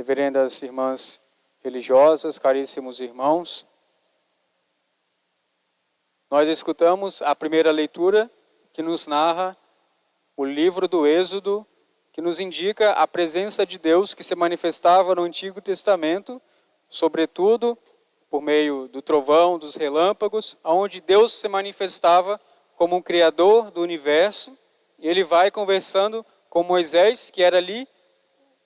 reverendas irmãs religiosas, caríssimos irmãos, nós escutamos a primeira leitura que nos narra o livro do Êxodo, que nos indica a presença de Deus que se manifestava no Antigo Testamento, sobretudo por meio do trovão, dos relâmpagos, onde Deus se manifestava como o Criador do universo. Ele vai conversando com Moisés, que era ali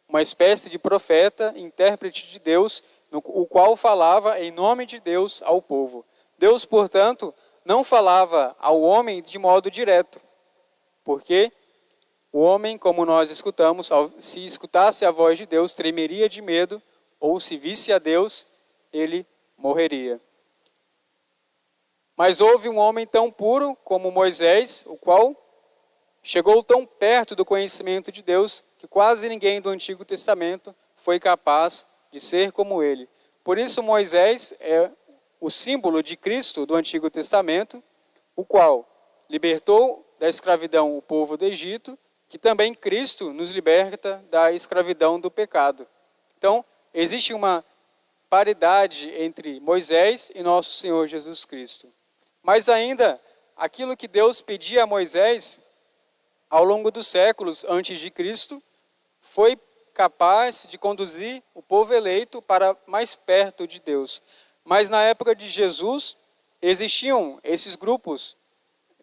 uma espécie de profeta, intérprete de Deus, o qual falava em nome de Deus ao povo. Deus, portanto, não falava ao homem de modo direto, porque o homem, como nós escutamos, se escutasse a voz de Deus, tremeria de medo, ou se visse a Deus, ele morreria. Mas houve um homem tão puro como Moisés, o qual chegou tão perto do conhecimento de Deus, que quase ninguém do Antigo Testamento foi capaz de ser como ele. Por isso Moisés é o símbolo de Cristo do Antigo Testamento, o qual libertou da escravidão o povo do Egito, que também Cristo nos liberta da escravidão do pecado. Então, existe uma paridade entre Moisés e nosso Senhor Jesus Cristo. Mas ainda, aquilo que Deus pedia a Moisés, ao longo dos séculos antes de Cristo, foi capaz de conduzir o povo eleito para mais perto de Deus. Mas na época de Jesus, existiam esses grupos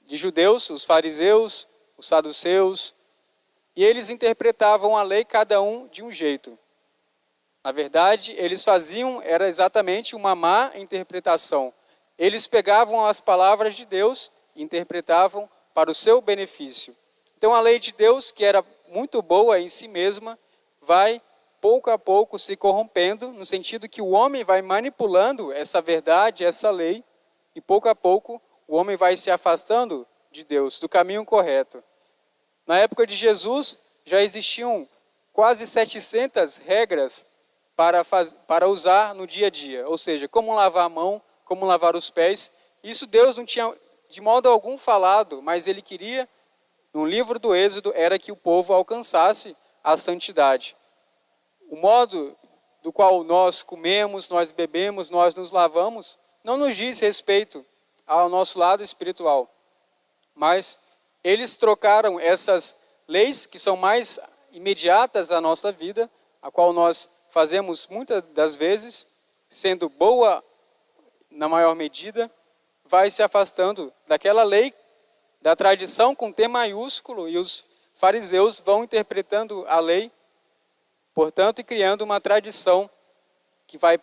de judeus, os fariseus, os saduceus, e eles interpretavam a lei cada um de um jeito. Na verdade, eles faziam, era exatamente uma má interpretação. Eles pegavam as palavras de Deus e interpretavam para o seu benefício. Então a lei de Deus, que era muito boa em si mesma, vai pouco a pouco se corrompendo, no sentido que o homem vai manipulando essa verdade, essa lei, e pouco a pouco o homem vai se afastando de Deus, do caminho correto. Na época de Jesus, já existiam quase 700 regras para usar no dia a dia, ou seja, como lavar a mão, como lavar os pés. Isso Deus não tinha de modo algum falado, mas Ele queria, no livro do Êxodo, era que o povo alcançasse a santidade. O modo do qual nós comemos, nós bebemos, nós nos lavamos, não nos diz respeito ao nosso lado espiritual. Mas eles trocaram essas leis que são mais imediatas à nossa vida, a qual nós fazemos muitas das vezes, sendo boa na maior medida, vai se afastando daquela lei, da tradição com T maiúsculo, e os fariseus vão interpretando a lei, portanto, e criando uma tradição que vai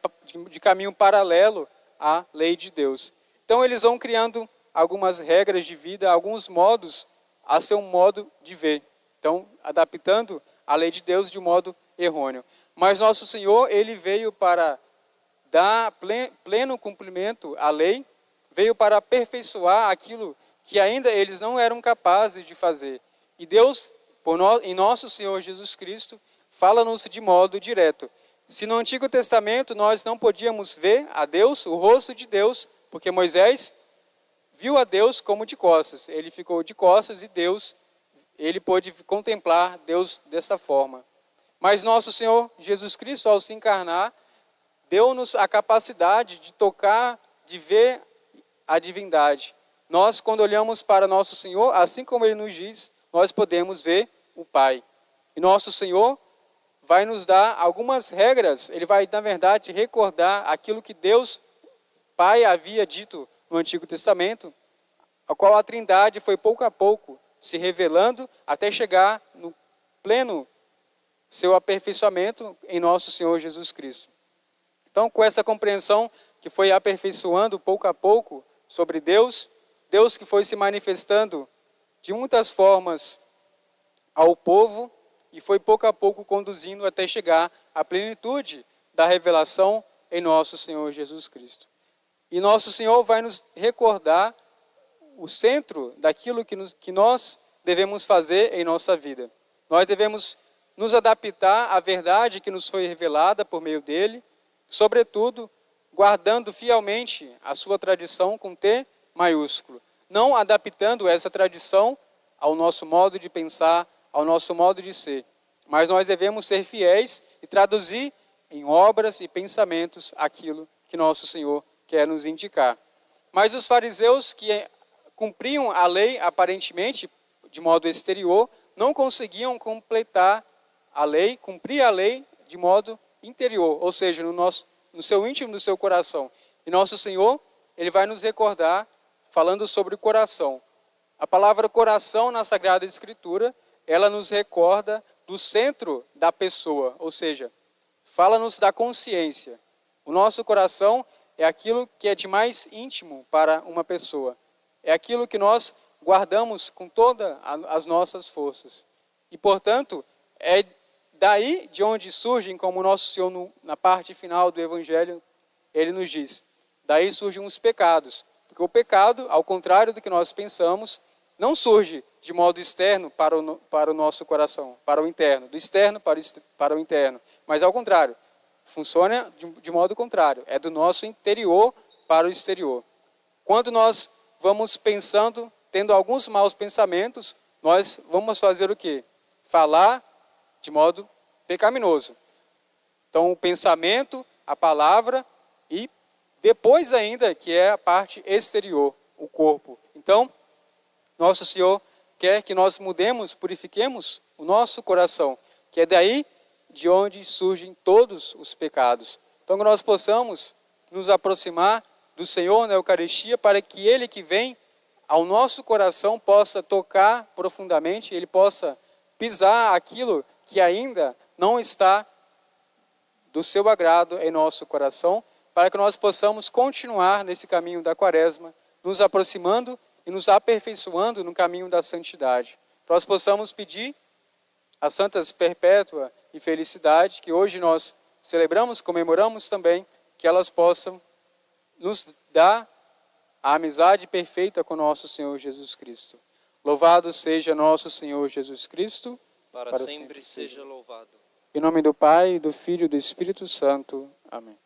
de caminho paralelo à lei de Deus. Então, eles vão criando algumas regras de vida, alguns modos a seu modo de ver. Então, adaptando a lei de Deus de um modo errôneo. Mas nosso Senhor, Ele veio para dar pleno cumprimento à lei, veio para aperfeiçoar aquilo que ainda eles não eram capazes de fazer. E Deus, em nosso Senhor Jesus Cristo, fala-nos de modo direto. Se no Antigo Testamento nós não podíamos ver a Deus, o rosto de Deus, porque Moisés viu a Deus como de costas. Ele ficou de costas e Deus, ele pôde contemplar Deus dessa forma. Mas nosso Senhor Jesus Cristo, ao se encarnar, deu-nos a capacidade de tocar, de ver a divindade. Nós, quando olhamos para nosso Senhor, assim como Ele nos diz, nós podemos ver o Pai. E nosso Senhor vai nos dar algumas regras. Ele vai, na verdade, recordar aquilo que Deus, Pai, havia dito no Antigo Testamento, a qual a Trindade foi pouco a pouco se revelando até chegar no pleno seu aperfeiçoamento em nosso Senhor Jesus Cristo. Então, com essa compreensão que foi aperfeiçoando pouco a pouco sobre Deus, Deus que foi se manifestando de muitas formas ao povo e foi pouco a pouco conduzindo até chegar à plenitude da revelação em nosso Senhor Jesus Cristo. E nosso Senhor vai nos recordar o centro daquilo que nós devemos fazer em nossa vida. Nós devemos nos adaptar à verdade que nos foi revelada por meio dele, sobretudo guardando fielmente a sua tradição com T maiúsculo, não adaptando essa tradição ao nosso modo de pensar, ao nosso modo de ser. Mas nós devemos ser fiéis e traduzir em obras e pensamentos aquilo que nosso Senhor quer nos indicar. Mas os fariseus que cumpriam a lei aparentemente de modo exterior, não conseguiam completar a lei, cumprir a lei de modo interior, ou seja, no seu íntimo do seu coração. E nosso Senhor, Ele vai nos recordar falando sobre o coração. A palavra coração na Sagrada Escritura, ela nos recorda do centro da pessoa, ou seja, fala-nos da consciência. O nosso coração é aquilo que é de mais íntimo para uma pessoa. É aquilo que nós guardamos com todas as nossas forças. E, portanto, é daí de onde surgem, como o nosso Senhor, na parte final do Evangelho, Ele nos diz, daí surgem os pecados. Porque o pecado, ao contrário do que nós pensamos, não surge de modo externo para o nosso coração, para o interno, do externo para o interno, mas ao contrário, funciona de modo contrário, é do nosso interior para o exterior. Quando nós vamos pensando, tendo alguns maus pensamentos, nós vamos fazer o quê? Falar de modo pecaminoso. Então, o pensamento, a palavra e depois ainda, que é a parte exterior, o corpo. Então, nosso Senhor quer que nós mudemos, purifiquemos o nosso coração, que é daí de onde surgem todos os pecados. Então, que nós possamos nos aproximar do Senhor na Eucaristia, para que Ele que vem ao nosso coração possa tocar profundamente, Ele possa pisar aquilo que ainda não está do seu agrado em nosso coração, para que nós possamos continuar nesse caminho da Quaresma, nos aproximando e nos aperfeiçoando no caminho da santidade. Nós possamos pedir a Santas Perpétua e Felicidade, que hoje nós celebramos, comemoramos também, que elas possam nos dar a amizade perfeita com nosso Senhor Jesus Cristo. Louvado seja nosso Senhor Jesus Cristo. Para sempre seja louvado. Em nome do Pai, do Filho e do Espírito Santo. Amém.